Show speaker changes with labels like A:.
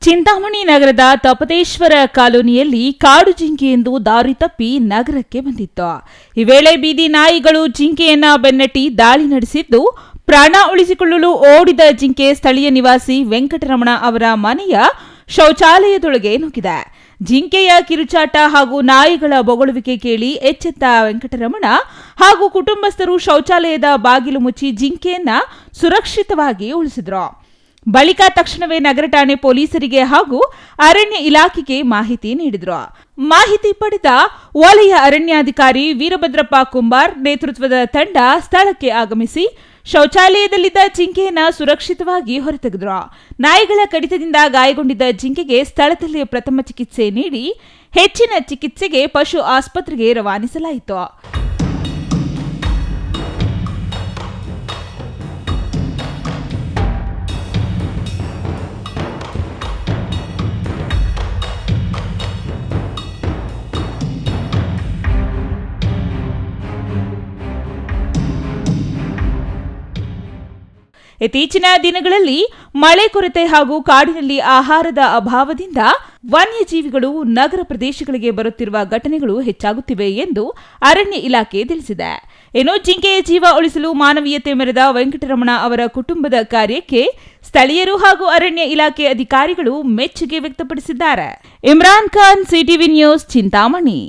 A: ಚಿಂತಾಮಣಿ ನಗರದ ತಪತೇಶ್ವರ ಕಾಲೋನಿಯಲ್ಲಿ ಕಾಡು ಜಿಂಕೆಯೊಂದು ದಾರಿ ತಪ್ಪಿ ನಗರಕ್ಕೆ ಬಂದಿತ್ತು. ಈ ವೇಳೆ ಬೀದಿ ನಾಯಿಗಳು ಜಿಂಕೆಯನ್ನ ಬೆನ್ನಟ್ಟಿ ದಾಳಿ ನಡೆಸಿದ್ದು, ಪ್ರಾಣ ಉಳಿಸಿಕೊಳ್ಳಲು ಓಡಿದ ಜಿಂಕೆ ಸ್ಥಳೀಯ ನಿವಾಸಿ ವೆಂಕಟರಮಣ ಅವರ ಮನೆಯ ಶೌಚಾಲಯದೊಳಗೆ ನುಗ್ಗಿದೆ. ಜಿಂಕೆಯ ಕಿರುಚಾಟ ಹಾಗೂ ನಾಯಿಗಳ ಬೊಗಳುವಿಕೆ ಕೇಳಿ ಎಚ್ಚೆತ್ತ ವೆಂಕಟರಮಣ ಹಾಗೂ ಕುಟುಂಬಸ್ಥರು ಶೌಚಾಲಯದ ಬಾಗಿಲು ಮುಚ್ಚಿ ಜಿಂಕೆಯನ್ನ ಸುರಕ್ಷಿತವಾಗಿ ಉಳಿಸಿದ್ರು. ಬಳಿಕ ತಕ್ಷಣವೇ ನಗರ ಠಾಣೆ ಪೊಲೀಸರಿಗೆ ಹಾಗೂ ಅರಣ್ಯ ಇಲಾಖೆಗೆ ಮಾಹಿತಿ ನೀಡಿದ್ರು. ಮಾಹಿತಿ ಪಡೆದ ವಲಯ ಅರಣ್ಯಾಧಿಕಾರಿ ವೀರಭದ್ರಪ್ಪ ಕುಂಬಾರ್ ನೇತೃತ್ವದ ತಂಡ ಸ್ಥಳಕ್ಕೆ ಆಗಮಿಸಿ ಶೌಚಾಲಯದಲ್ಲಿದ್ದ ಜಿಂಕೆಯನ್ನ ಸುರಕ್ಷಿತವಾಗಿ ಹೊರತೆಗೆದ್ರು. ನಾಯಿಗಳ ಕಡಿತದಿಂದ ಗಾಯಗೊಂಡಿದ್ದ ಜಿಂಕೆಗೆ ಸ್ಥಳದಲ್ಲೇ ಪ್ರಥಮ ಚಿಕಿತ್ಸೆ ನೀಡಿ ಹೆಚ್ಚಿನ ಚಿಕಿತ್ಸೆಗೆ ಪಶು ಆಸ್ಪತ್ರೆಗೆ ರವಾನಿಸಲಾಯಿತು. ಇತ್ತೀಚಿನ ದಿನಗಳಲ್ಲಿ ಮಳೆ ಕೊರತೆ ಹಾಗೂ ಕಾಡಿನಲ್ಲಿ ಆಹಾರದ ಅಭಾವದಿಂದ ವನ್ಯಜೀವಿಗಳು ನಗರ ಪ್ರದೇಶಗಳಿಗೆ ಬರುತ್ತಿರುವ ಘಟನೆಗಳು ಹೆಚ್ಚಾಗುತ್ತಿವೆ ಎಂದು ಅರಣ್ಯ ಇಲಾಖೆ ತಿಳಿಸಿದೆ. ಇನ್ನು ಜಿಂಕೆಯ ಜೀವ ಉಳಿಸಲು ಮಾನವೀಯತೆ ಮೆರೆದ ವೆಂಕಟರಮಣ ಅವರ ಕುಟುಂಬದ ಕಾರ್ಯಕ್ಕೆ ಸ್ಥಳೀಯರು ಹಾಗೂ ಅರಣ್ಯ ಇಲಾಖೆ ಅಧಿಕಾರಿಗಳು ಮೆಚ್ಚುಗೆ ವ್ಯಕ್ತಪಡಿಸಿದ್ದಾರೆ. Imran Khan, CTV news, Chintamani.